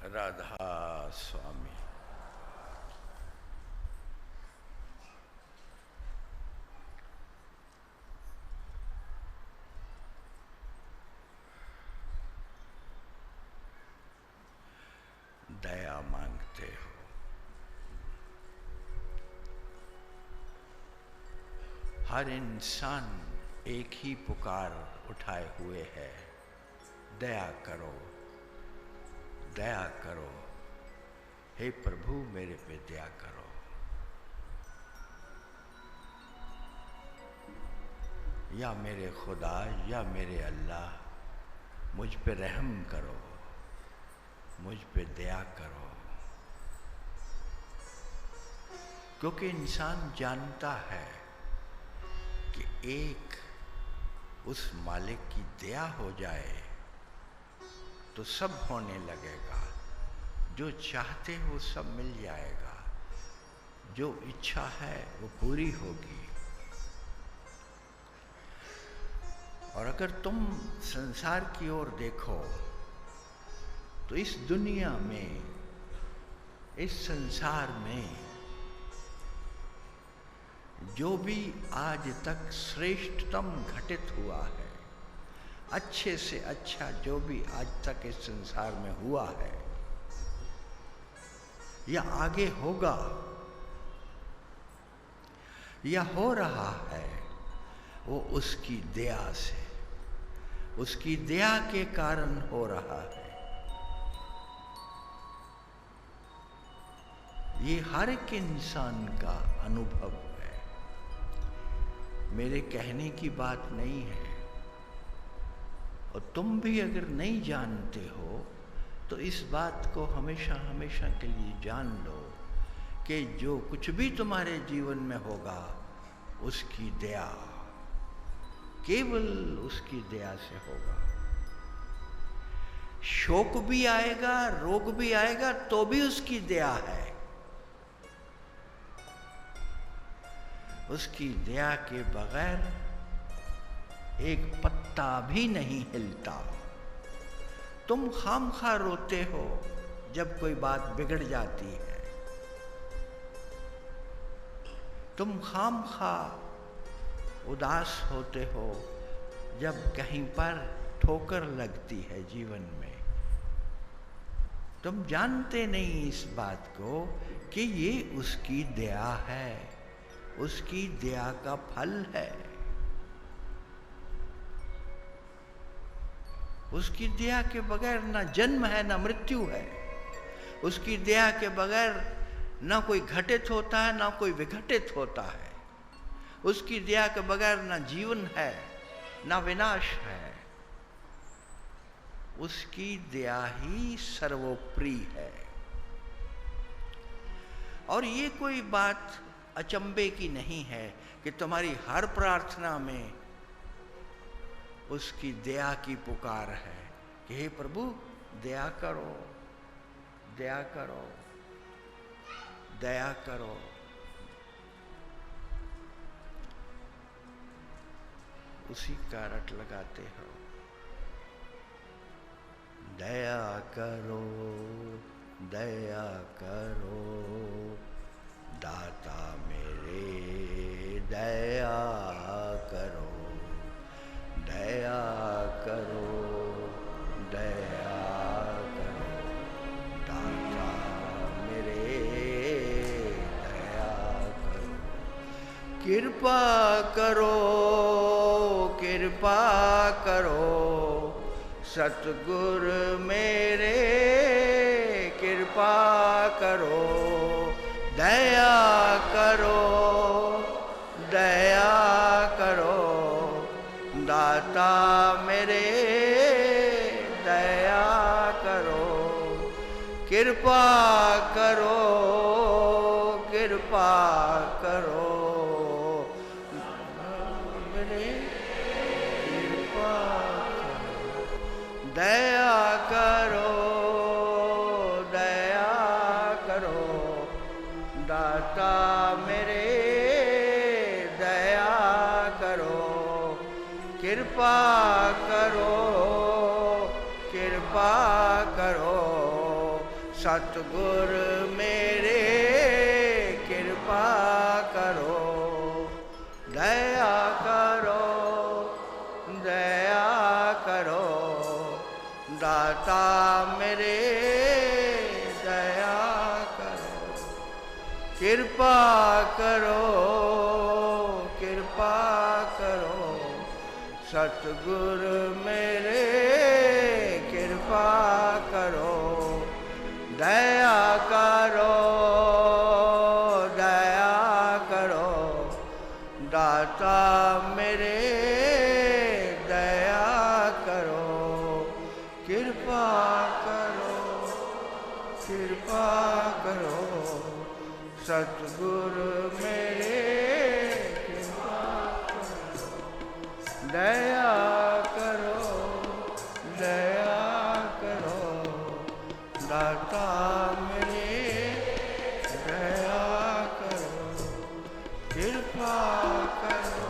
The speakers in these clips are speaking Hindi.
राधा स्वामी। दया मांगते हो। हर इंसान एक ही पुकार उठाए हुए है, दया करो, दया करो, हे प्रभु मेरे पे दया करो। या मेरे खुदा, या मेरे अल्लाह, मुझ पे रहम करो, मुझ पे दया करो। क्योंकि इंसान जानता है कि एक उस मालिक की दया हो जाए तो सब होने लगेगा। जो चाहते हो सब मिल जाएगा, जो इच्छा है वो पूरी होगी। और अगर तुम संसार की ओर देखो तो इस दुनिया में, इस संसार में जो भी आज तक श्रेष्ठतम घटित हुआ है, अच्छे से अच्छा जो भी आज तक इस संसार में हुआ है या आगे होगा या हो रहा है, वो उसकी दया से, उसकी दया के कारण हो रहा है। ये हर एक इंसान का अनुभव है, मेरे कहने की बात नहीं है। और तुम भी अगर नहीं जानते हो तो इस बात को हमेशा हमेशा के लिए जान लो कि जो कुछ भी तुम्हारे जीवन में होगा उसकी दया, केवल उसकी दया से होगा। शोक भी आएगा, रोग भी आएगा, तो भी उसकी दया है। उसकी दया के बगैर एक पत्ता भी नहीं हिलता। तुम खामखा रोते हो जब कोई बात बिगड़ जाती है, तुम खामखा उदास होते हो जब कहीं पर ठोकर लगती है जीवन में। तुम जानते नहीं इस बात को कि ये उसकी दया है, उसकी दया का फल है। उसकी दया के बगैर ना जन्म है ना मृत्यु है। उसकी दया के बगैर ना कोई घटित होता है ना कोई विघटित होता है। उसकी दया के बगैर ना जीवन है ना विनाश है। उसकी दया ही सर्वोपरि है। और ये कोई बात अचंभे की नहीं है कि तुम्हारी हर प्रार्थना में उसकी दया की पुकार है कि हे प्रभु दया करो, दया करो, दया करो। उसी का रट लगाते हो। दया करो, दया करो, दाता मेरे दया करो, दया करो, दया करो, दाता मेरे दया करो। कृपा करो, कृपा करो, सतगुर मेरे कृपा करो, दया करो, दया करो, दाता मेरे दया करो। कृपा करो, कृपा करो, मेरे कृपा करो, दया करो, दया करो, दाता मेरे दया करो। कृपा करो, कृपा करो, सतगुर मेरे कृपा करो, दया करो, दया करो, दाता मेरे दया करो, कृपा करो, कृपा करो, सतगुर मेरे कृपा करो, दया करो, दया करो, दाता मेरे दया करो, कृपा करो, कृपा करो, सतगुर मेरे कृपा करो, दया करो, दया करो, दाता मेरे दया करो, कृपा करो।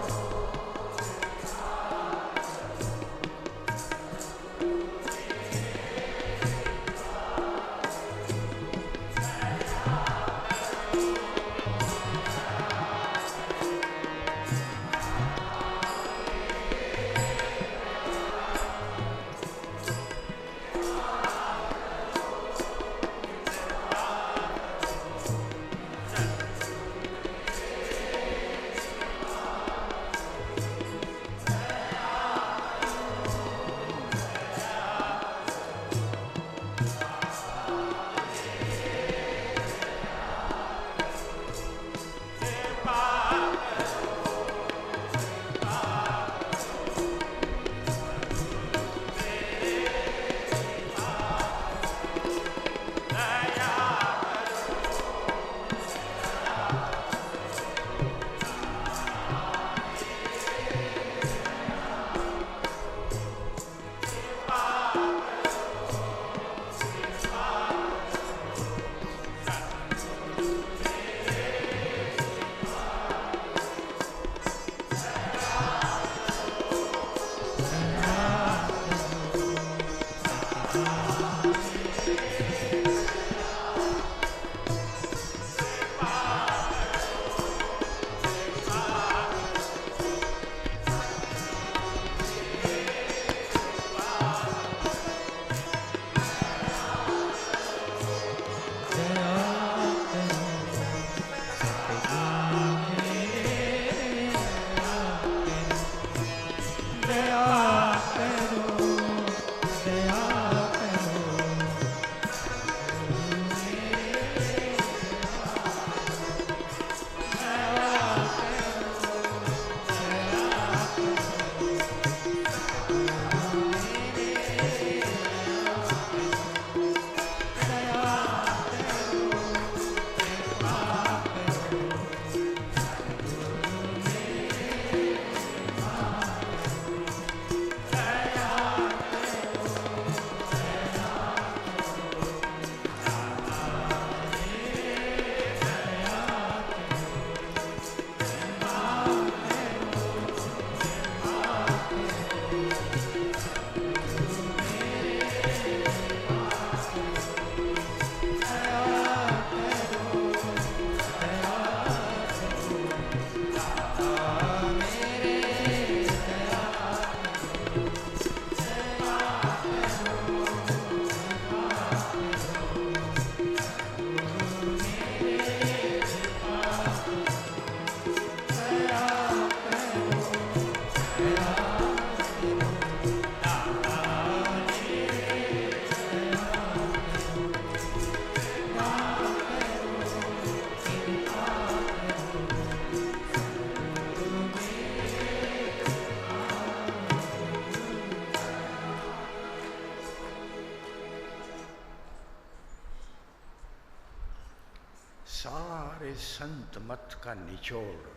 सारे संत मत का निचोड़,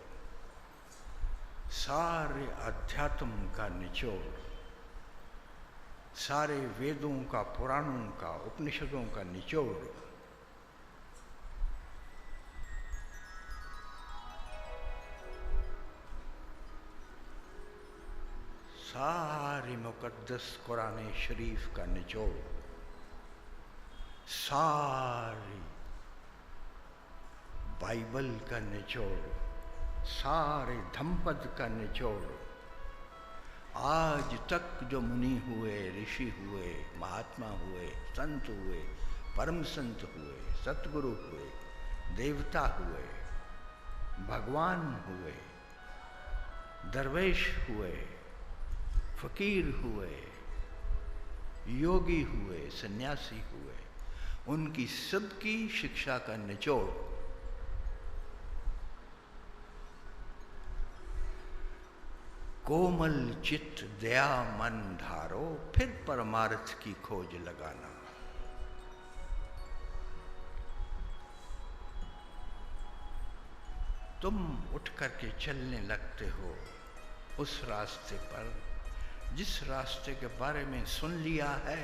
सारे अध्यात्म का निचोड़, सारे वेदों का, पुराणों का, उपनिषदों का निचोड़ सारी मुकद्दस कुरान शरीफ का निचोड़, सारी बाइबल का निचोड़, सारे धम्मपद का निचोड़, आज तक जो मुनि हुए, ऋषि हुए, महात्मा हुए, संत हुए, परम संत हुए, सतगुरु हुए, देवता हुए, भगवान हुए, दरवेश हुए, फकीर हुए, योगी हुए, सन्यासी हुए, उनकी सबकी शिक्षा का निचोड़ कोमल चित्त दया मन धारो, फिर परमार्थ की खोज लगाना। तुम उठ करके चलने लगते हो उस रास्ते पर जिस रास्ते के बारे में सुन लिया है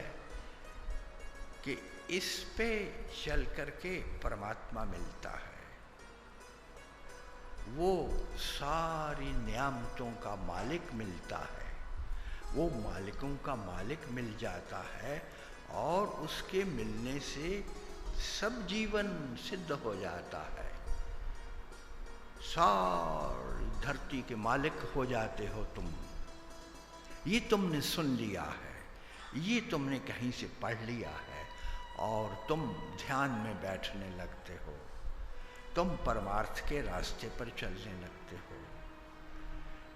कि इस पे चल करके परमात्मा मिलता है। वो सारी नियामतों का मालिक मिलता है, वो मालिकों का मालिक मिल जाता है और उसके मिलने से सब जीवन सिद्ध हो जाता है। सारी धरती के मालिक हो जाते हो तुम। ये तुमने सुन लिया है, ये तुमने कहीं से पढ़ लिया है और तुम ध्यान में बैठने लगते हो, तुम परमार्थ के रास्ते पर चलने लगते हो।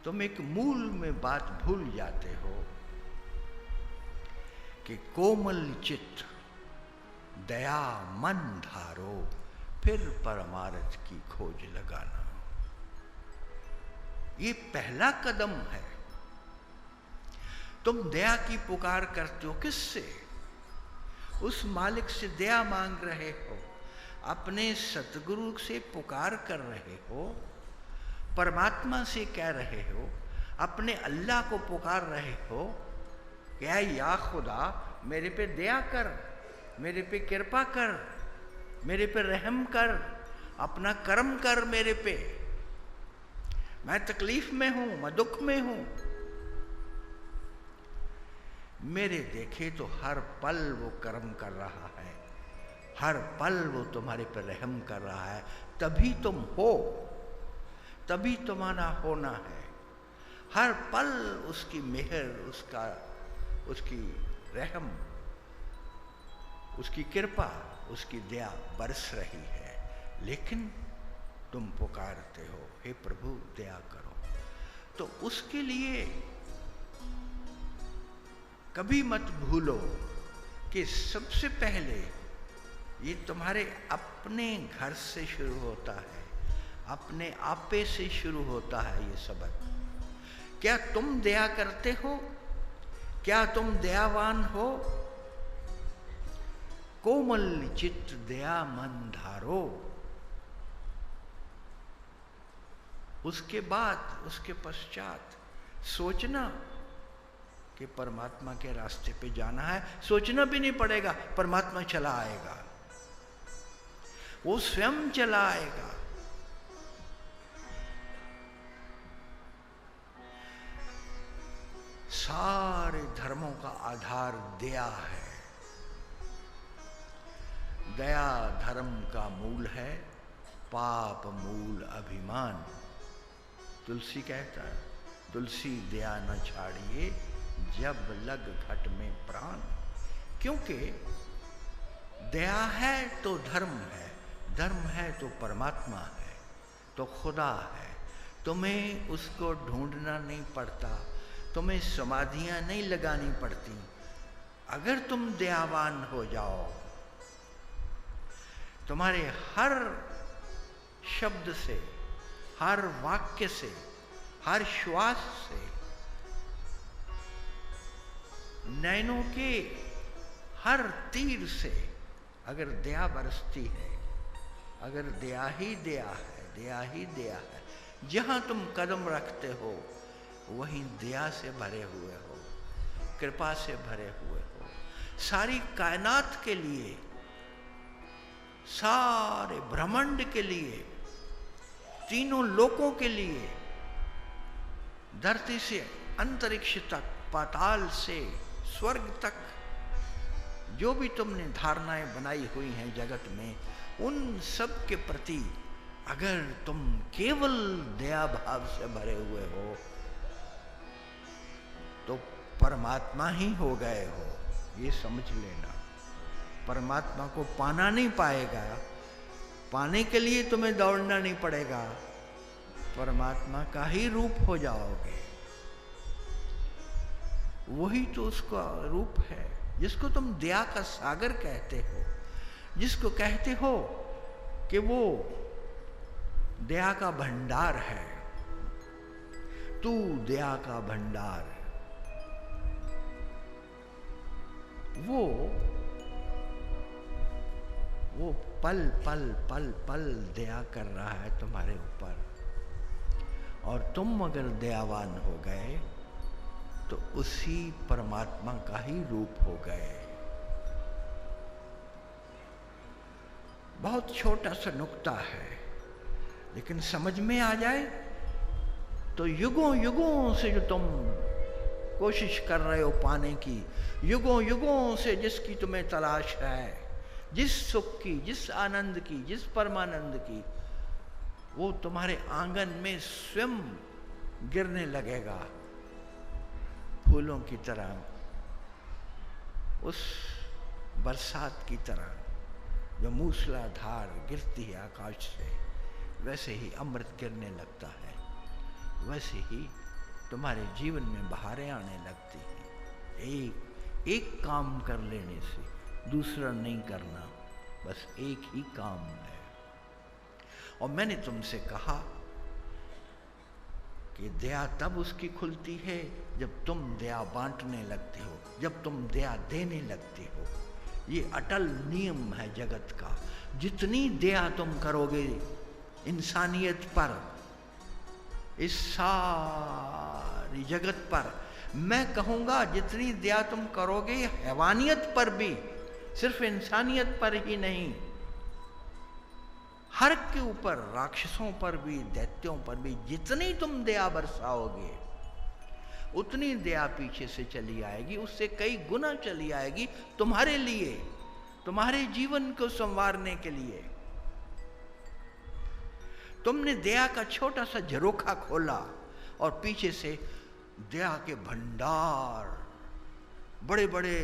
तुम एक मूल में बात भूल जाते हो कि कोमल चित्त दया मन धारो, फिर परमार्थ की खोज लगाना। ये पहला कदम है। तुम दया की पुकार करते हो, किससे? उस मालिक से दया मांग रहे हो, अपने सतगुरु से पुकार कर रहे हो, परमात्मा से कह रहे हो, अपने अल्लाह को पुकार रहे हो कि या खुदा मेरे पे दया कर, मेरे पे कृपा कर, मेरे पे रहम कर, अपना कर्म कर मेरे पे। मैं तकलीफ में हूं, मैं दुख में हूं। मेरे देखे तो हर पल वो कर्म कर रहा है, हर पल वो तुम्हारे पर रहम कर रहा है। तभी तुम हो, तभी तुम्हारा होना है। हर पल उसकी मेहर, उसकी रहम, उसकी कृपा, उसकी दया बरस रही है। लेकिन तुम पुकारते हो, हे प्रभु दया करो। तो उसके लिए कभी मत भूलो कि सबसे पहले ये तुम्हारे अपने घर से शुरू होता है, अपने आपे से शुरू होता है ये सबक। क्या तुम दया करते हो? क्या तुम दयावान हो? कोमल चित्त दया मन धारो। उसके बाद, उसके पश्चात सोचना कि परमात्मा के रास्ते पे जाना है। सोचना भी नहीं पड़ेगा, परमात्मा चला आएगा, वो स्वयं चला आएगा। सारे धर्मों का आधार दया है। दया धर्म का मूल है, पाप मूल अभिमान। तुलसी कहता है, तुलसी दया न छाड़िए जब लग घट में प्राण। क्योंकि दया है तो धर्म है, धर्म है तो परमात्मा है, तो खुदा है। तुम्हें उसको ढूंढना नहीं पड़ता, तुम्हें समाधियां नहीं लगानी पड़ती। अगर तुम दयावान हो जाओ, तुम्हारे हर शब्द से, हर वाक्य से, हर श्वास से, नैनों के हर तीर से अगर दया बरसती है, अगर दया ही दया है, दया ही दया है, जहां तुम कदम रखते हो वहीं दया से भरे हुए हो, कृपा से भरे हुए हो। सारी कायनात के लिए, सारे ब्रह्मांड के लिए, तीनों लोकों के लिए, धरती से अंतरिक्ष तक, पाताल से स्वर्ग तक, जो भी तुमने धारणाएं बनाई हुई हैं जगत में, उन सब के प्रति अगर तुम केवल दया भाव से भरे हुए हो तो परमात्मा ही हो गए हो, ये समझ लेना। परमात्मा को पाना नहीं पाएगा, पाने के लिए तुम्हें दौड़ना नहीं पड़ेगा, परमात्मा का ही रूप हो जाओगे। वही तो उसका रूप है जिसको तुम दया का सागर कहते हो, जिसको कहते हो कि वो दया का भंडार है। तू दया का भंडार है। वो पल पल पल पल दया कर रहा है तुम्हारे ऊपर, और तुम अगर दयावान हो गए तो उसी परमात्मा का ही रूप हो गए। बहुत छोटा सा नुक्ता है, लेकिन समझ में आ जाए तो युगों युगों से जो तुम कोशिश कर रहे हो पाने की, युगों युगों से जिसकी तुम्हें तलाश है, जिस सुख की, जिस आनंद की, जिस परमानंद की, वो तुम्हारे आंगन में स्वयं गिरने लगेगा फूलों की तरह, उस बरसात की तरह जो मूसलाधार गिरती है आकाश से, वैसे ही अमृत गिरने लगता है, वैसे ही तुम्हारे जीवन में बहारें आने लगती हैं। एक काम कर लेने से, दूसरा नहीं करना, बस एक ही काम है। और मैंने तुमसे कहा कि दया तब उसकी खुलती है जब तुम दया बांटने लगते हो, जब तुम दया देने लगते हो। ये अटल नियम है जगत का। जितनी दया तुम करोगे इंसानियत पर, इस सारी जगत पर, मैं कहूंगा जितनी दया तुम करोगे हैवानियत पर भी, सिर्फ इंसानियत पर ही नहीं, हर के ऊपर, राक्षसों पर भी, दैत्यों पर भी, जितनी तुम दया बरसाओगे उतनी दया पीछे से चली आएगी, उससे कई गुना चली आएगी तुम्हारे लिए, तुम्हारे जीवन को संवारने के लिए। तुमने दया का छोटा सा झरोखा खोला और पीछे से दया के भंडार बड़े बड़े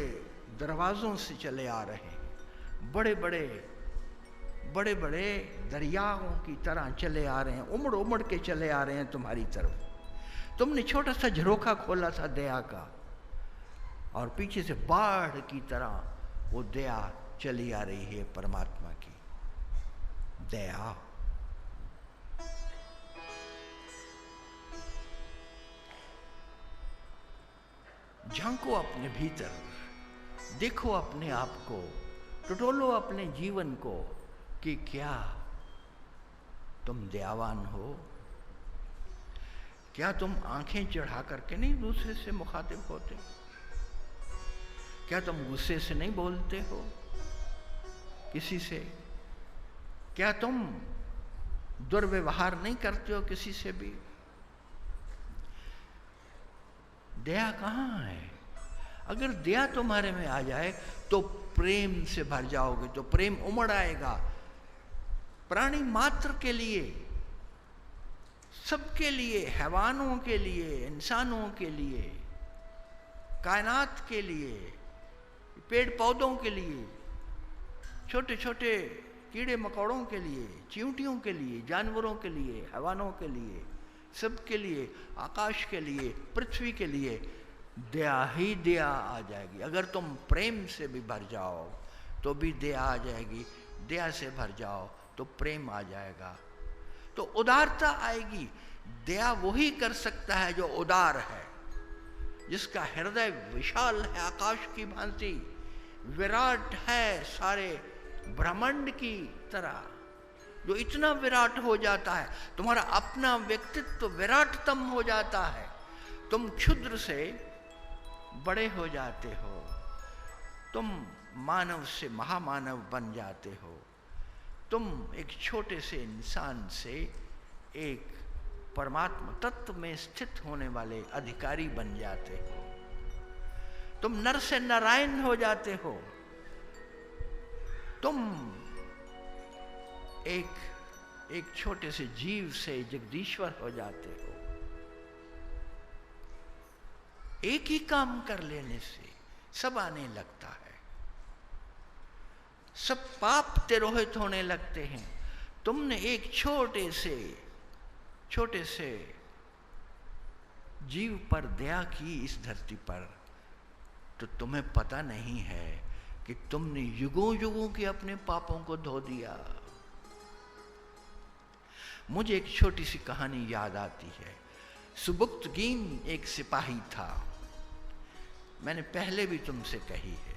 दरवाजों से चले आ रहे हैं, बड़े बड़े दरियाओं की तरह चले आ रहे हैं, उमड़ उमड़ के चले आ रहे हैं तुम्हारी तरफ। तुमने छोटा सा झरोखा खोला था दया का, और पीछे से बाढ़ की तरह वो दया चली आ रही है, परमात्मा की दया। झांको अपने भीतर, देखो अपने आप को, टटोलो अपने जीवन को कि क्या तुम दयावान हो? क्या तुम आंखें चढ़ा करके नहीं दूसरे से मुखातिब होते? क्या तुम गुस्से से नहीं बोलते हो किसी से? क्या तुम दुर्व्यवहार नहीं करते हो किसी से भी? दया कहाँ है? अगर दया तुम्हारे में आ जाए तो प्रेम से भर जाओगे, तो प्रेम उमड़ आएगा प्राणी मात्र के लिए, सबके लिए, हैवानों के लिए, इंसानों के लिए, कायनात के लिए, पेड़ पौधों के लिए, छोटे छोटे कीड़े मकोड़ों के लिए, चींटियों के लिए, जानवरों के लिए, हैवानों के लिए, सबके लिए, आकाश के लिए, पृथ्वी के लिए दया ही दया आ जाएगी। अगर तुम प्रेम से भी भर जाओ तो भी दया आ जाएगी, दया से भर जाओ तो प्रेम आ जाएगा, तो उदारता आएगी। दया वही कर सकता है जो उदार है, जिसका हृदय विशाल है, आकाश की भांति विराट है, सारे ब्रह्मांड की तरह, जो इतना विराट हो जाता है, तुम्हारा अपना व्यक्तित्व विराटतम हो जाता है, तुम क्षुद्र से बड़े हो जाते हो, तुम मानव से महामानव बन जाते हो, तुम एक छोटे से इंसान से एक परमात्मा तत्व में स्थित होने वाले अधिकारी बन जाते हो, तुम नर से नारायण हो जाते हो, तुम एक छोटे से जीव से जगदीश्वर हो जाते हो। एक ही काम कर लेने से सब आने लगता है, सब पाप तिरोहित होने लगते हैं। तुमने एक छोटे से जीव पर दया की इस धरती पर, तो तुम्हें पता नहीं है कि तुमने युगों युगों के अपने पापों को धो दिया। मुझे एक छोटी सी कहानी याद आती है। सुबुक्तगीन एक सिपाही था, मैंने पहले भी तुमसे कही है।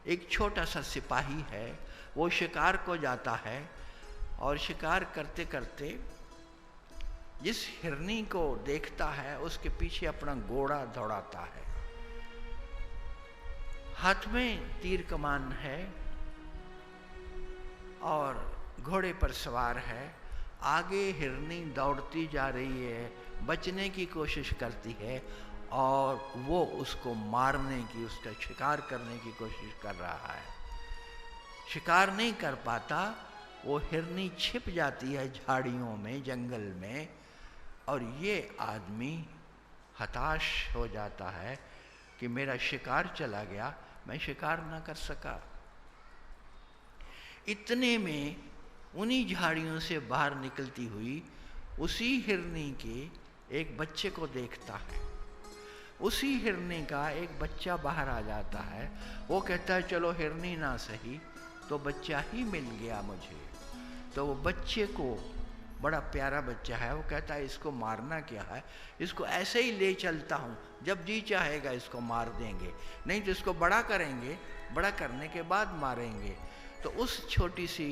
एक छोटा सा सिपाही है, वो शिकार को जाता है और शिकार करते करते जिस हिरनी को देखता है उसके पीछे अपना घोड़ा दौड़ाता है। हाथ में तीर कमान है और घोड़े पर सवार है। आगे हिरनी दौड़ती जा रही है, बचने की कोशिश करती है और वो उसको मारने की, उसका शिकार करने की कोशिश कर रहा है। शिकार नहीं कर पाता, वो हिरनी छिप जाती है झाड़ियों में, जंगल में, और ये आदमी हताश हो जाता है कि मेरा शिकार चला गया, मैं शिकार ना कर सका। इतने में उन्हीं झाड़ियों से बाहर निकलती हुई उसी हिरनी के एक बच्चे को देखता है। उसी हिरनी का एक बच्चा बाहर आ जाता है। वो कहता है चलो हिरनी ना सही तो बच्चा ही मिल गया मुझे। तो वो बच्चे को, बड़ा प्यारा बच्चा है, वो कहता है इसको मारना क्या है, इसको ऐसे ही ले चलता हूँ, जब जी चाहेगा इसको मार देंगे, नहीं तो इसको बड़ा करेंगे, बड़ा करने के बाद मारेंगे। तो उस छोटी सी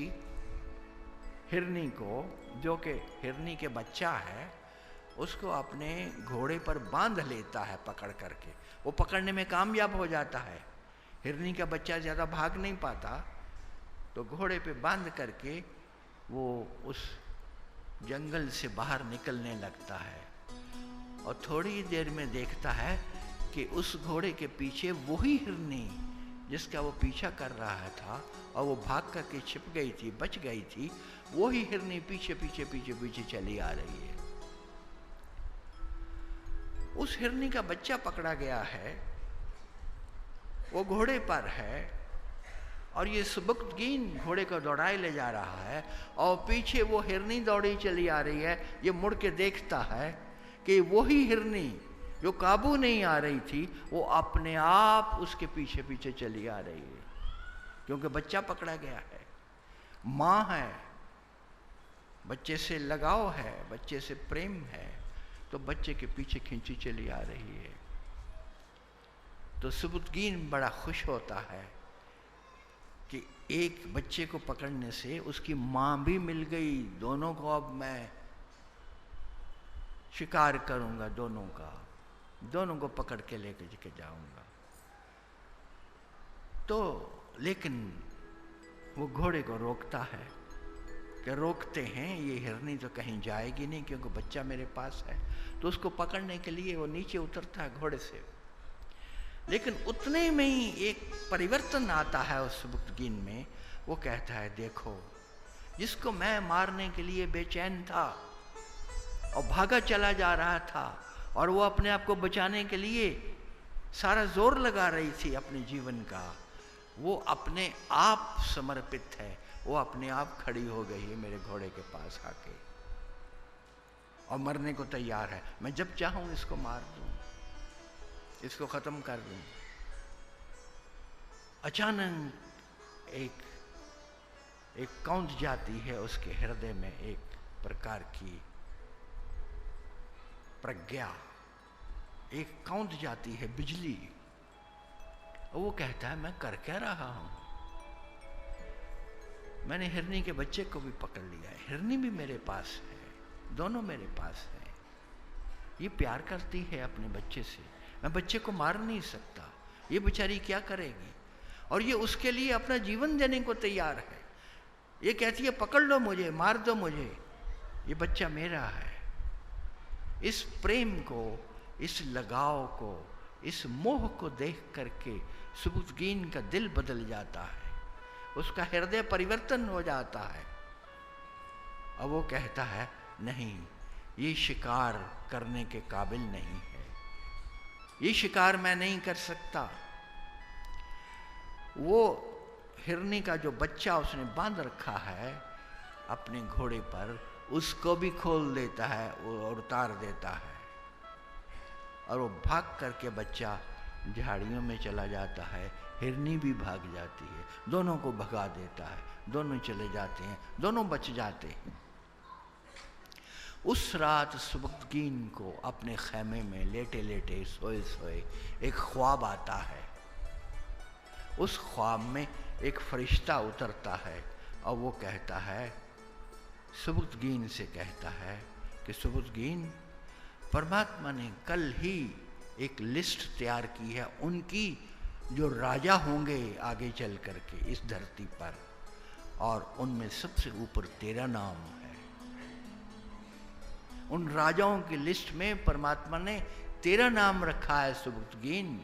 हिरनी को, जो कि हिरनी के बच्चा है, उसको अपने घोड़े पर बांध लेता है पकड़ करके। वो पकड़ने में कामयाब हो जाता है। हिरनी का बच्चा ज़्यादा भाग नहीं पाता, तो घोड़े पे बांध करके वो उस जंगल से बाहर निकलने लगता है। और थोड़ी देर में देखता है कि उस घोड़े के पीछे वही हिरनी जिसका वो पीछा कर रहा था और वो भाग करके छिप गई थी, बच गई थी, वही हिरनी पीछे पीछे पीछे पीछे चली आ रही है। उस हिरनी का बच्चा पकड़ा गया है, वो घोड़े पर है और ये सुबुक्तगीन घोड़े को दौड़ाए ले जा रहा है और पीछे वो हिरनी दौड़ी चली आ रही है। ये मुड़ के देखता है कि वही हिरनी जो काबू नहीं आ रही थी, वो अपने आप उसके पीछे पीछे चली आ रही है, क्योंकि बच्चा पकड़ा गया है। माँ है, बच्चे से लगाव है, बच्चे से प्रेम है, तो बच्चे के पीछे खींची चली आ रही है। तो सुबुक्तगीन बड़ा खुश होता है कि एक बच्चे को पकड़ने से उसकी माँ भी मिल गई, दोनों को अब मैं शिकार करूंगा, दोनों को पकड़ के लेके जाऊंगा। तो लेकिन वो घोड़े को रोकता है कि रोकते हैं, ये हिरनी तो कहीं जाएगी नहीं क्योंकि बच्चा मेरे पास है। तो उसको पकड़ने के लिए वो नीचे उतरता है घोड़े से। लेकिन उतने में ही एक परिवर्तन आता है उस सुबुक्तगीन में। वो कहता है देखो, जिसको मैं मारने के लिए बेचैन था और भागा चला जा रहा था और वो अपने आप को बचाने के लिए सारा जोर लगा रही थी अपने जीवन का, वो अपने आप समर्पित है, वो अपने आप खड़ी हो गई है मेरे घोड़े के पास आके और मरने को तैयार है। मैं जब चाहूं इसको मार दूं, इसको खत्म कर दूं। अचानक एक कौंध जाती है उसके हृदय में, एक प्रकार की प्रज्ञा, एक कौंध जाती है, बिजली। और वो कहता है मैं कर क्या रहा हूं, मैंने हिरनी के बच्चे को भी पकड़ लिया है, हिरनी भी मेरे पास है, दोनों मेरे पास है। ये प्यार करती है अपने बच्चे से, मैं बच्चे को मार नहीं सकता, ये बेचारी क्या करेगी, और ये उसके लिए अपना जीवन देने को तैयार है। ये कहती है पकड़ लो मुझे, मार दो मुझे, ये बच्चा मेरा है। इस प्रेम को, इस लगाव को, इस मोह को देख करके सुबुक्तगीन का दिल बदल जाता है। उसका हृदय परिवर्तन हो जाता है। अब वो कहता है नहीं, ये शिकार करने के काबिल नहीं है, ये शिकार मैं नहीं कर सकता। वो हिरनी का जो बच्चा उसने बांध रखा है अपने घोड़े पर, उसको भी खोल देता है और उतार देता है, और वो भाग करके बच्चा झाड़ियों में चला जाता है। हिरनी भी भाग जाती है, दोनों को भगा देता है, दोनों चले जाते हैं, दोनों बच जाते हैं। उस रात सुबुक्तगीन को अपने खैमे में लेटे लेटे सोए सोए एक ख्वाब आता है। उस ख्वाब में एक फरिश्ता उतरता है और वो कहता है, सुबुक्तगीन से कहता है कि सुबुक्तगीन, परमात्मा ने कल ही एक लिस्ट तैयार की है उनकी जो राजा होंगे आगे चल करके इस धरती पर, और उनमें सबसे ऊपर तेरा नाम है। उन राजाओं की लिस्ट में परमात्मा ने तेरा नाम रखा है सुबुक्तगीन।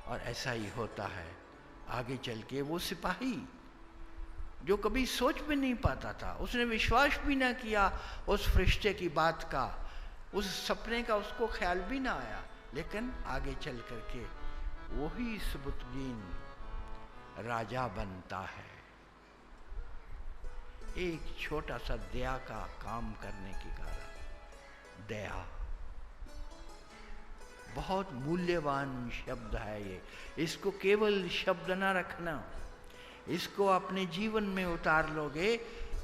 और ऐसा ही होता है, आगे चल के वो सिपाही जो कभी सोच भी नहीं पाता था, उसने विश्वास भी ना किया उस फरिश्ते की बात का, उस सपने का उसको ख्याल भी ना आया, लेकिन आगे चल करके वही सुबुक्तगीन राजा बनता है। एक छोटा सा दया का काम करने के कारण। दया बहुत मूल्यवान शब्द है ये, इसको केवल शब्द ना रखना, इसको अपने जीवन में उतार लोगे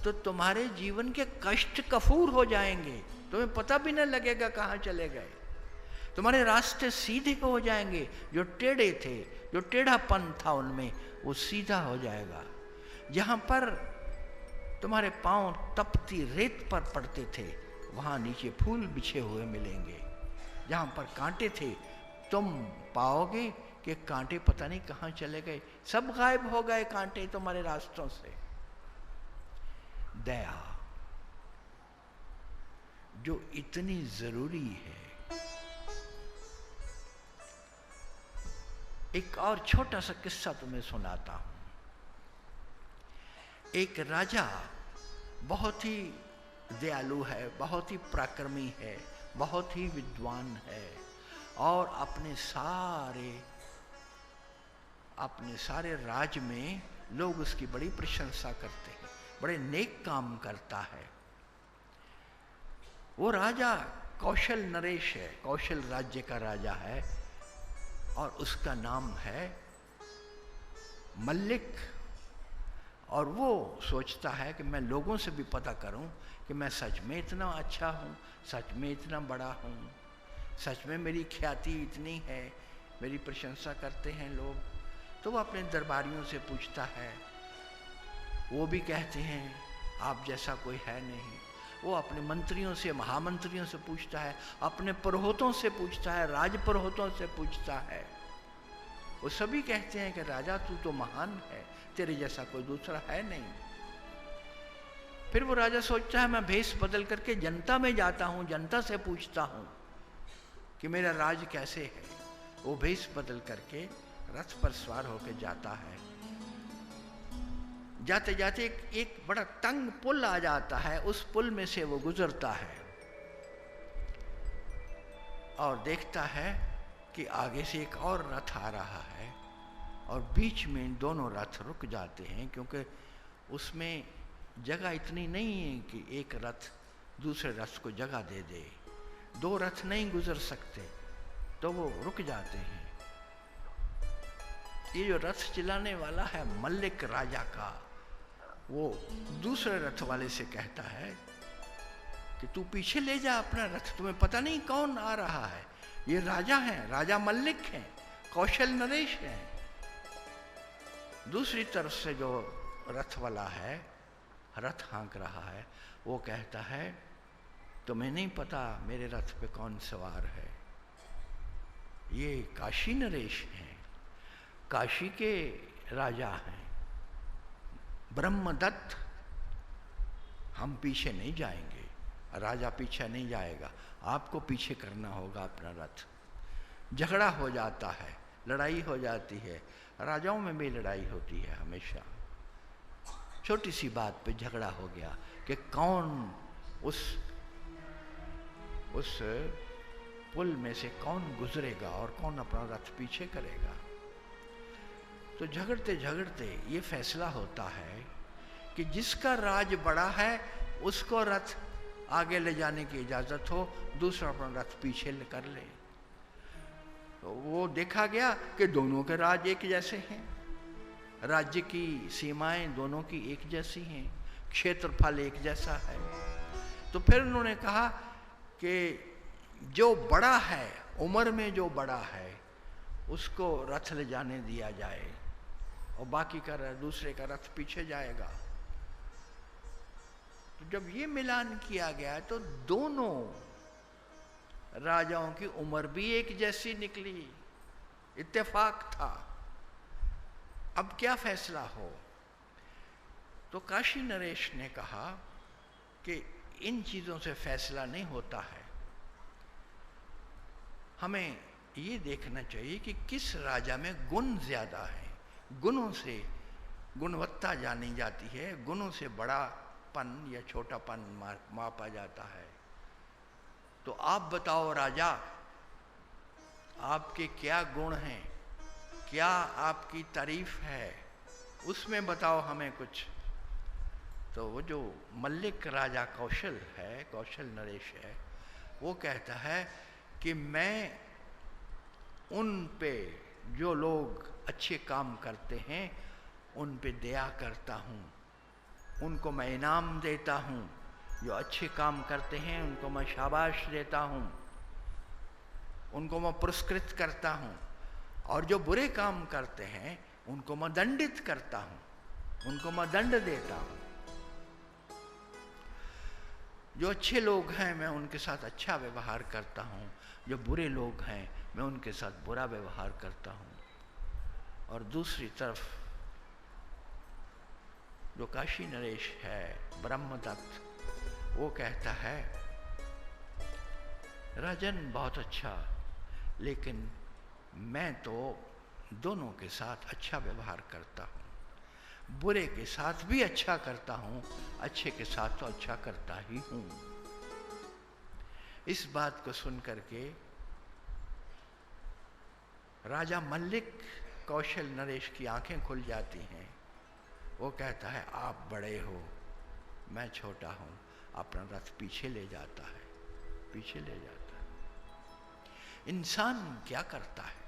तो तुम्हारे जीवन के कष्ट कफूर हो जाएंगे, तुम्हें पता भी ना लगेगा कहाँ चले गए। तुम्हारे रास्ते सीधे हो जाएंगे, जो टेढ़े थे, जो टेढ़ापन था उनमें वो सीधा हो जाएगा। जहाँ पर तुम्हारे पांव तपती रेत पर पड़ते थे वहाँ नीचे फूल बिछे हुए मिलेंगे। जहाँ पर कांटे थे तुम पाओगे कि कांटे पता नहीं कहाँ चले गए, सब गायब हो गए कांटे तुम्हारे रास्तों से। दया जो इतनी जरूरी है। एक और छोटा सा किस्सा तुम्हें सुनाता हूं। एक राजा बहुत ही दयालु है, बहुत ही पराक्रमी है, बहुत ही विद्वान है, और अपने सारे राज में लोग उसकी बड़ी प्रशंसा करते हैं, बड़े नेक काम करता है। वो राजा कौशल नरेश है, कौशल राज्य का राजा है, और उसका नाम है मल्लिक। और वो सोचता है कि मैं लोगों से भी पता करूं कि मैं सच में इतना अच्छा हूं, सच में इतना बड़ा हूं, सच में मेरी ख्याति इतनी है, मेरी प्रशंसा करते हैं लोग। तो वो अपने दरबारियों से पूछता है, वो भी कहते हैं आप जैसा कोई है नहीं। वो अपने मंत्रियों से, महामंत्रियों से पूछता है, अपने पुरोहितों से पूछता है, राज पुरोहितों से पूछता है। वो सभी कहते हैं कि राजा तू तो महान है, तेरे जैसा कोई दूसरा है नहीं। फिर वो राजा सोचता है मैं भेष बदल करके जनता में जाता हूँ, जनता से पूछता हूँ कि मेरा राज कैसे है। वो भेष बदल करके रथ पर सवार होकर जाता है। जाते जाते एक बड़ा तंग पुल आ जाता है, उस पुल में से वो गुजरता है और देखता है कि आगे से एक और रथ आ रहा है, और बीच में दोनों रथ रुक जाते हैं, क्योंकि उसमें जगह इतनी नहीं है कि एक रथ दूसरे रथ को जगह दे दे। दो रथ नहीं गुजर सकते, तो वो रुक जाते हैं। ये जो रथ चलाने वाला है मल्लिक राजा का, वो दूसरे रथ वाले से कहता है कि तू पीछे ले जा अपना रथ, तुम्हें पता नहीं कौन आ रहा है। ये राजा हैं, राजा मल्लिक हैं, कौशल नरेश हैं। दूसरी तरफ से जो रथ वाला है, रथ हाँक रहा है, वो कहता है तुम्हें नहीं पता मेरे रथ पे कौन सवार है। ये काशी नरेश हैं, काशी के राजा हैं, ब्रह्मदत्त। हम पीछे नहीं जाएंगे, राजा पीछे नहीं जाएगा, आपको पीछे करना होगा अपना रथ। झगड़ा हो जाता है, लड़ाई हो जाती है। राजाओं में भी लड़ाई होती है हमेशा। छोटी सी बात पे झगड़ा हो गया कि कौन उस पुल में से कौन गुजरेगा और कौन अपना रथ पीछे करेगा। तो झगड़ते झगड़ते ये फैसला होता है कि जिसका राज बड़ा है उसको रथ आगे ले जाने की इजाज़त हो, दूसरा अपना रथ पीछे कर ले। तो वो देखा गया कि दोनों के राज एक जैसे हैं, राज्य की सीमाएं दोनों की एक जैसी हैं, क्षेत्रफल एक जैसा है। तो फिर उन्होंने कहा कि जो बड़ा है, उम्र में जो बड़ा है, उसको रथ ले जाने दिया जाए और बाकी का दूसरे का रथ पीछे जाएगा। तो जब ये मिलान किया गया तो दोनों राजाओं की उम्र भी एक जैसी निकली, इत्तेफाक था। अब क्या फैसला हो? तो काशी नरेश ने कहा कि इन चीज़ों से फैसला नहीं होता है, हमें ये देखना चाहिए कि किस राजा में गुण ज़्यादा है। गुणों से गुणवत्ता जानी जाती है, गुणों से बड़ापन या छोटापन मापा जाता है। तो आप बताओ राजा, आपके क्या गुण हैं, क्या आपकी तारीफ है, उसमें बताओ हमें कुछ। तो वो जो मल्लिक राजा कौशल है, कौशल नरेश है, वो कहता है कि मैं उन पे जो लोग अच्छे काम करते हैं उन पे दया करता हूँ, उनको मैं इनाम देता हूँ। जो अच्छे काम करते हैं उनको मैं शाबाश देता हूँ, उनको मैं पुरस्कृत करता हूँ, और जो बुरे काम करते हैं उनको मैं दंडित करता हूँ, उनको मैं दंड देता हूँ। जो अच्छे लोग हैं मैं उनके साथ अच्छा व्यवहार करता हूँ, जो बुरे लोग हैं मैं उनके साथ बुरा व्यवहार करता हूँ। और दूसरी तरफ जो काशी नरेश है, ब्रह्मदत्त, वो कहता है राजन बहुत अच्छा, लेकिन मैं तो दोनों के साथ अच्छा व्यवहार करता हूँ, बुरे के साथ भी अच्छा करता हूँ, अच्छे के साथ तो अच्छा करता ही हूँ। इस बात को सुन करके राजा मल्लिक कौशल नरेश की आंखें खुल जाती हैं। वो कहता है आप बड़े हो, मैं छोटा हूँ। अपना रथ पीछे ले जाता है, पीछे ले जाता है। इंसान क्या करता है?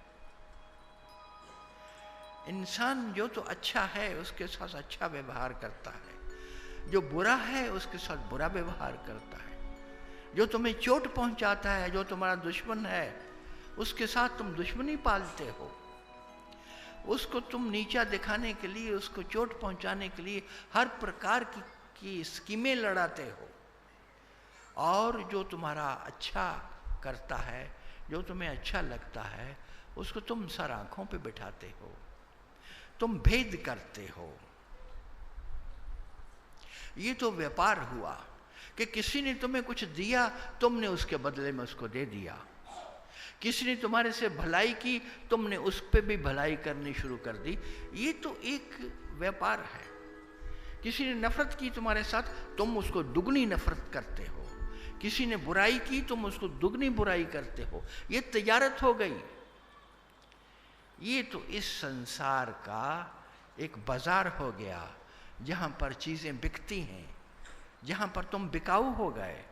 इंसान जो तो अच्छा है उसके साथ अच्छा व्यवहार करता है, जो बुरा है उसके साथ बुरा व्यवहार करता है, जो तुम्हें चोट पहुंचाता है, जो तुम्हारा दुश्मन है, उसके साथ तुम दुश्मनी पालते हो, उसको तुम नीचा दिखाने के लिए, उसको चोट पहुंचाने के लिए हर प्रकार की स्कीमें लड़ाते हो। और जो तुम्हारा अच्छा करता है, जो तुम्हें अच्छा लगता है, उसको तुम सर आंखों पे बिठाते हो, तुम भेद करते हो। ये तो व्यापार हुआ कि किसी ने तुम्हें कुछ दिया, तुमने उसके बदले में उसको दे दिया। किसी ने तुम्हारे से भलाई की, तुमने उस पर भी भलाई करनी शुरू कर दी। ये तो एक व्यापार है। किसी ने नफरत की तुम्हारे साथ, तुम उसको दुगनी नफरत करते हो। किसी ने बुराई की, तुम उसको दुगनी बुराई करते हो। ये तजारत हो गई। ये तो इस संसार का एक बाजार हो गया, जहाँ पर चीज़ें बिकती हैं, जहाँ पर तुम बिकाऊ हो गए,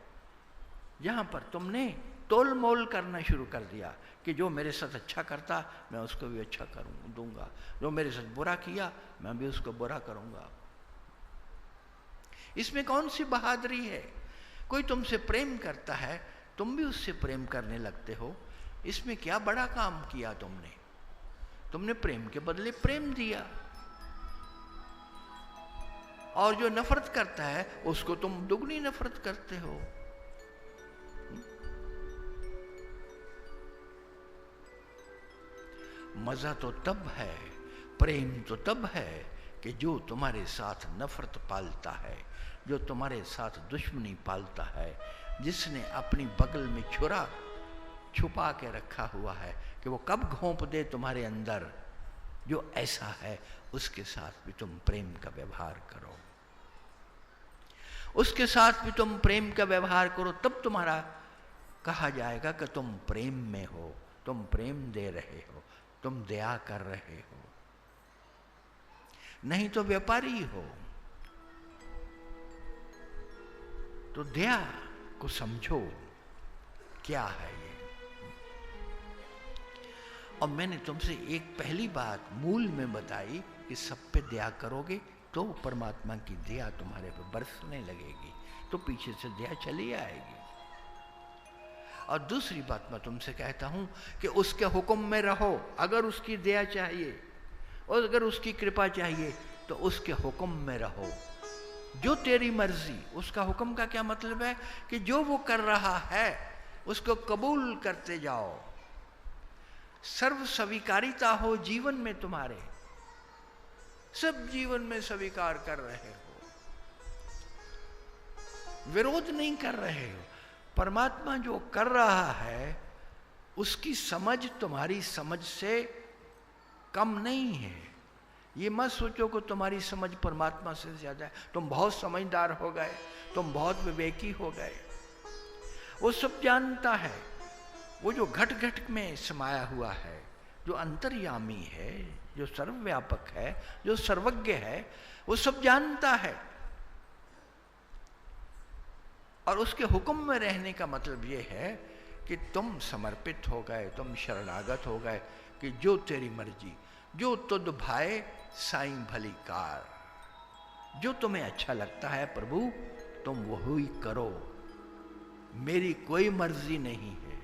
जहाँ पर तुमने तोल मोल करना शुरू कर दिया कि जो मेरे साथ अच्छा करता मैं उसको भी अच्छा दूंगा, जो मेरे साथ बुरा किया मैं भी उसको बुरा करूंगा। इसमें कौन सी बहादुरी है? कोई तुमसे प्रेम करता है, तुम भी उससे प्रेम करने लगते हो। इसमें क्या बड़ा काम किया तुमने? तुमने प्रेम के बदले प्रेम दिया। और जो नफरत करता है उसको तुम दुगनी नफरत करते हो। मजा तो तब है, प्रेम तो तब है कि जो तुम्हारे साथ नफरत पालता है, जो तुम्हारे साथ दुश्मनी पालता है, जिसने अपनी बगल में छुरा छुपा के रखा हुआ है कि वो कब घोंप दे तुम्हारे अंदर, जो ऐसा है उसके साथ भी तुम प्रेम का व्यवहार करो, उसके साथ भी तुम प्रेम का व्यवहार करो, तब तुम्हारा कहा जाएगा कि तुम प्रेम में हो, तुम प्रेम दे रहे हो, तुम दया कर रहे हो। नहीं तो व्यापारी हो। तो दया को समझो क्या है ये। और मैंने तुमसे एक पहली बात मूल में बताई कि सब पे दया करोगे तो परमात्मा की दया तुम्हारे पे बरसने लगेगी, तो पीछे से दया चली आएगी। और दूसरी बात मैं तुमसे कहता हूं कि उसके हुक्म में रहो। अगर उसकी दया चाहिए और अगर उसकी कृपा चाहिए तो उसके हुक्म में रहो। जो तेरी मर्जी, उसका हुक्म का क्या मतलब है कि जो वो कर रहा है उसको कबूल करते जाओ। सर्व स्वीकारिता हो जीवन में तुम्हारे, सब जीवन में स्वीकार कर रहे हो, विरोध नहीं कर रहे हो। परमात्मा जो कर रहा है उसकी समझ तुम्हारी समझ से कम नहीं है। ये मत सोचो कि तुम्हारी समझ परमात्मा से ज्यादा है, तुम बहुत समझदार हो गए, तुम बहुत विवेकी हो गए। वो सब जानता है। वो जो घट घट में समाया हुआ है, जो अंतर्यामी है, जो सर्वव्यापक है, जो सर्वज्ञ है, वो सब जानता है। और उसके हुक्म में रहने का मतलब ये है कि तुम समर्पित हो गए, तुम शरणागत हो गए कि जो तेरी मर्जी, जो तुद भाए साईं भली कार। जो तुम्हें अच्छा लगता है प्रभु तुम वो ही करो, मेरी कोई मर्जी नहीं है।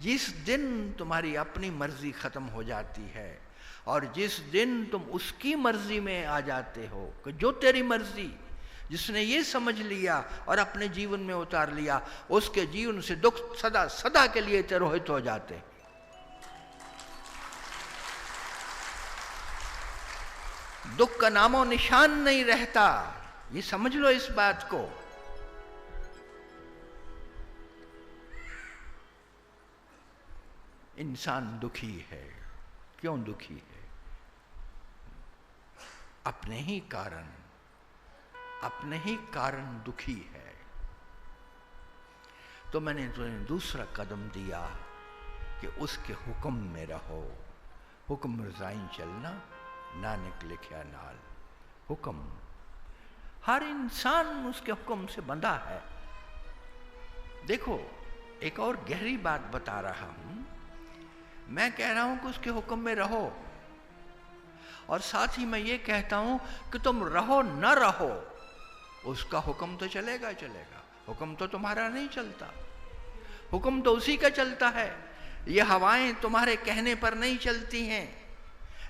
जिस दिन तुम्हारी अपनी मर्जी खत्म हो जाती है और जिस दिन तुम उसकी मर्जी में आ जाते हो कि जो तेरी मर्जी, जिसने ये समझ लिया और अपने जीवन में उतार लिया, उसके जीवन से दुख सदा सदा के लिए तिरोहित हो जाते। दुख का नामो निशान नहीं रहता। ये समझ लो इस बात को। इंसान दुखी है। क्यों दुखी है? अपने ही कारण दुखी है। तो मैंने तुम्हें दूसरा कदम दिया कि उसके हुक्म में रहो। हुक्म रज़ाई चलना नानक लिखया नाल। हुक्म, हर इंसान उसके हुक्म से बंधा है। देखो, एक और गहरी बात बता रहा हूं। मैं कह रहा हूं कि उसके हुक्म में रहो, और साथ ही मैं ये कहता हूं कि तुम रहो न रहो, उसका हुक्म तो चलेगा। हुक्म तो तुम्हारा नहीं चलता, हुक्म तो उसी का चलता है। ये हवाएं तुम्हारे कहने पर नहीं चलती हैं,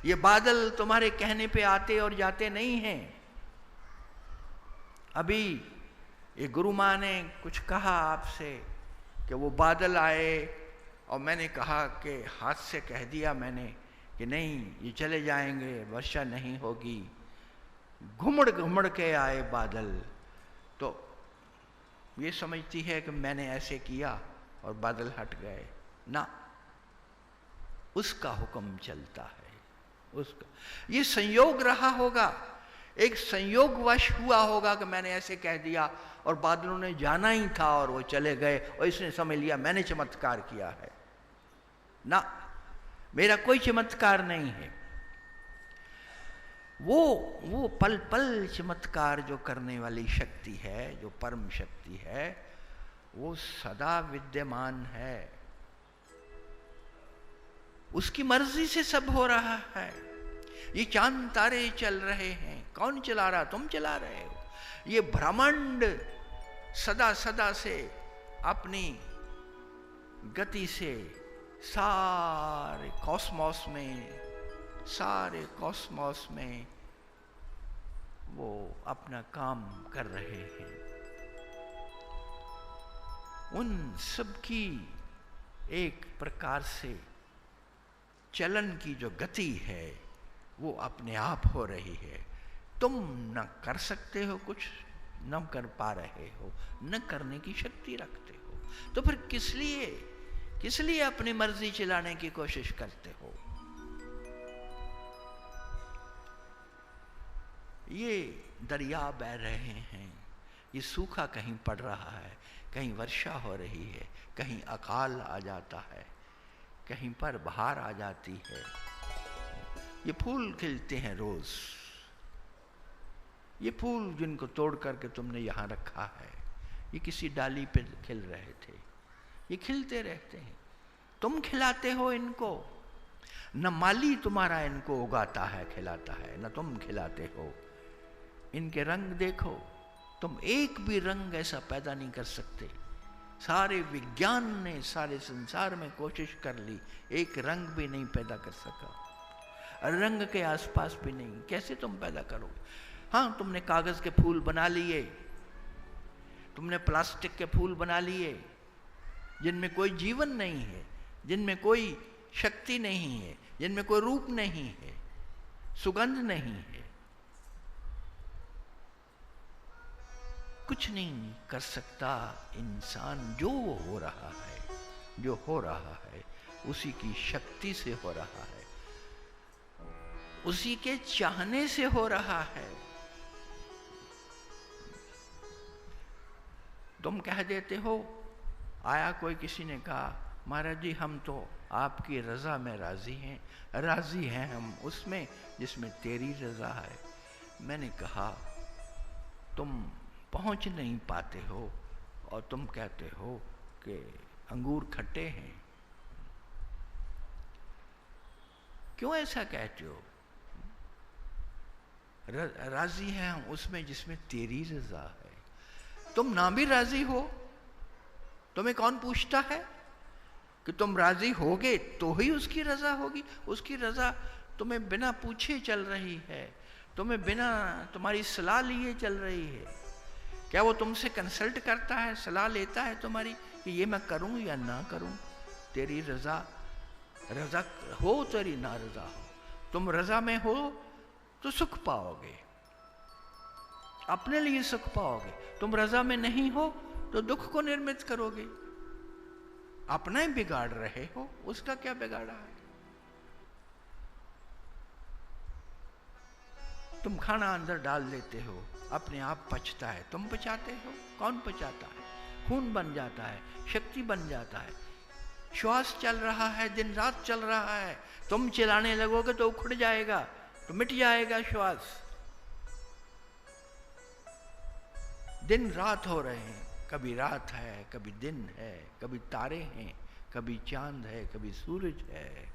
ये बादल तुम्हारे कहने पे आते और जाते नहीं हैं। अभी ये गुरु माँ ने कुछ कहा आपसे कि वो बादल आए, और मैंने कहा कि हाथ से कह दिया मैंने कि नहीं, ये चले जाएंगे, वर्षा नहीं होगी। घुमड़ घुमड़ के आए बादल, तो ये समझती है कि मैंने ऐसे किया और बादल हट गए। ना, उसका हुक्म चलता है, उसका। ये संयोग रहा होगा, एक संयोगवश हुआ होगा कि मैंने ऐसे कह दिया और बादलों ने जाना ही था और वो चले गए, और इसने समझ लिया मैंने चमत्कार किया है। ना, मेरा कोई चमत्कार नहीं है। वो पल पल चमत्कार जो करने वाली शक्ति है, जो परम शक्ति है, वो सदा विद्यमान है। उसकी मर्जी से सब हो रहा है। ये चांद तारे चल रहे हैं, कौन चला रहा? तुम चला रहे हो। ये ब्रह्मांड सदा सदा से अपनी गति से सारे कॉस्मॉस में वो अपना काम कर रहे हैं। उन सब की एक प्रकार से चलन की जो गति है वो अपने आप हो रही है। तुम न कर सकते हो कुछ, न कर पा रहे हो, न करने की शक्ति रखते हो, तो फिर किस लिए अपनी मर्जी चलाने की कोशिश करते हो? ये दरिया बह रहे हैं, ये सूखा कहीं पड़ रहा है, कहीं वर्षा हो रही है, कहीं अकाल आ जाता है, कहीं पर बहार आ जाती है। ये फूल खिलते हैं रोज, ये फूल जिनको तोड़ करके तुमने यहाँ रखा है, ये किसी डाली पे खिल रहे थे, ये खिलते रहते हैं, तुम खिलाते हो इनको। न माली तुम्हारा इनको उगाता है, खिलाता है, न तुम खिलाते हो। इनके रंग देखो, तुम एक भी रंग ऐसा पैदा नहीं कर सकते। सारे विज्ञान ने सारे संसार में कोशिश कर ली, एक रंग भी नहीं पैदा कर सका, रंग के आसपास भी नहीं। कैसे तुम पैदा करोगे? हाँ, तुमने कागज के फूल बना लिए, तुमने प्लास्टिक के फूल बना लिए, जिनमें कोई जीवन नहीं है, जिनमें कोई शक्ति नहीं है, जिनमें कोई रूप नहीं है, सुगंध नहीं है, कुछ नहीं कर सकता इंसान। जो हो रहा है, जो हो रहा है, उसी की शक्ति से हो रहा है, उसी के चाहने से हो रहा है। तुम कह देते हो, आया कोई, किसी ने कहा महाराज जी हम तो आपकी रजा में राजी हैं हम उसमें जिसमें तेरी रजा है। मैंने कहा तुम पहुंच नहीं पाते हो और तुम कहते हो कि अंगूर खट्टे हैं, क्यों ऐसा कहते हो? राजी हैं हम उसमें जिसमें तेरी रजा है। तुम ना भी राजी हो, तुम्हें कौन पूछता है कि तुम राजी होगे तो ही उसकी रजा होगी? उसकी रजा तुम्हें बिना पूछे चल रही है, तुम्हें बिना तुम्हारी सलाह लिए चल रही है। क्या वो तुमसे कंसल्ट करता है, सलाह लेता है तुम्हारी कि ये मैं करूं या ना करूं? तेरी रजा, रजा हो तेरी ना रजा हो, तुम रजा में हो तो सुख पाओगे, अपने लिए सुख पाओगे। तुम रजा में नहीं हो तो दुख को निर्मित करोगे। अपना ही बिगाड़ रहे हो, उसका क्या बिगाड़ा है? तुम खाना अंदर डाल देते हो, अपने आप पचता है, तुम पचाते हो? कौन पचाता है? खून बन जाता है, शक्ति बन जाता है, श्वास चल रहा है, दिन रात चल रहा है। तुम चिल्लाने लगोगे तो उखड़ जाएगा, तो मिट जाएगा श्वास। दिन रात हो रहे हैं, कभी रात है, कभी दिन है, कभी तारे हैं, कभी चांद है, कभी सूरज है।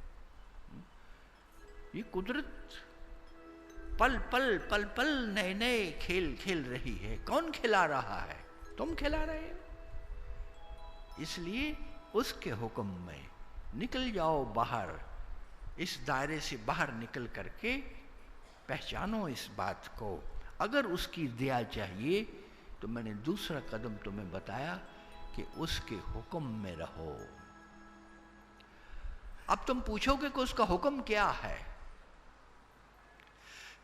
ये कुदरत पल पल पल पल नए नए खेल खेल रही है। कौन खिला रहा है? तुम खिला रहे हो। इसलिए उसके हुक्म में निकल जाओ बाहर, इस दायरे से बाहर निकल करके पहचानो इस बात को। अगर उसकी दया चाहिए तो मैंने दूसरा कदम तुम्हें बताया कि उसके हुक्म में रहो। अब तुम पूछोगे कि उसका हुक्म क्या है?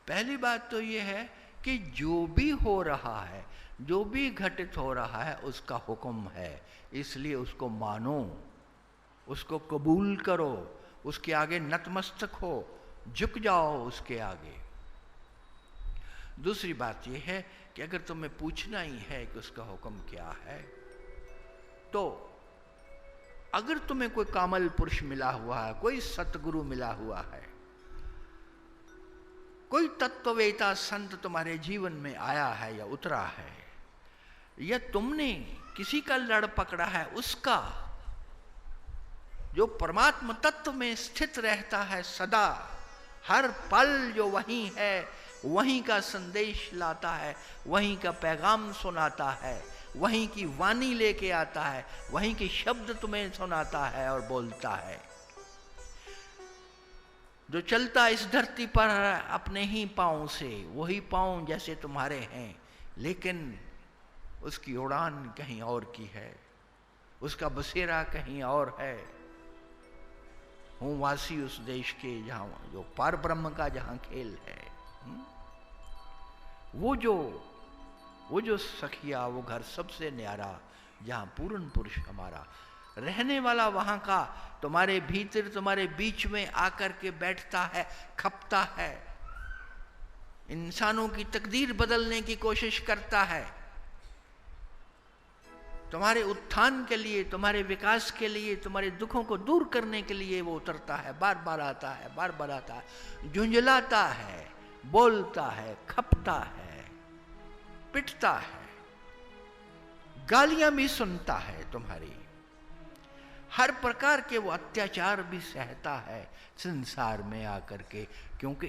पहली बात तो यह है कि जो भी हो रहा है, जो भी घटित हो रहा है, उसका हुक्म है, इसलिए उसको मानो, उसको कबूल करो, उसके आगे नतमस्तक हो, झुक जाओ उसके आगे। दूसरी बात यह है कि अगर तुम्हें पूछना ही है कि उसका हुक्म क्या है, तो अगर तुम्हें कोई कामल पुरुष मिला हुआ है, कोई सतगुरु मिला हुआ है, कोई तत्ववेता संत तुम्हारे जीवन में आया है या उतरा है, या तुमने किसी का लड़ पकड़ा है, उसका जो परमात्म तत्व में स्थित रहता है सदा, हर पल जो वहीं है, वहीं का संदेश लाता है, वहीं का पैगाम सुनाता है, वहीं की वाणी लेके आता है, वहीं के शब्द तुम्हें सुनाता है और बोलता है, जो चलता इस धरती पर अपने ही पांव से, वही पांव जैसे तुम्हारे हैं, लेकिन उसकी उड़ान कहीं और की है, उसका बसेरा कहीं और है। हूँ वासी उस देश के जहाँ जो पार ब्रह्म का जहाँ खेल है। वो जो सखिया, वो घर सबसे न्यारा, जहाँ पूर्ण पुरुष हमारा रहने वाला, वहाँ का तुम्हारे भीतर, तुम्हारे बीच में आकर के बैठता है, खपता है, इंसानों की तकदीर बदलने की कोशिश करता है, तुम्हारे उत्थान के लिए, तुम्हारे विकास के लिए, तुम्हारे दुखों को दूर करने के लिए वो उतरता है, बार बार आता है, बार बार आता है, झुंझलाता है, बोलता है, खपता है, पिटता है, गालियां भी सुनता है तुम्हारी, हर प्रकार के वो अत्याचार भी सहता है संसार में आकर के। क्योंकि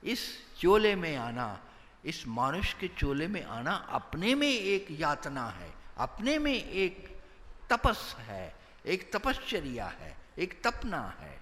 इस चोले में आना, इस मानुष के चोले में आना अपने में एक यातना है, अपने में एक तपस है, एक तपश्चर्या है, एक तपना है।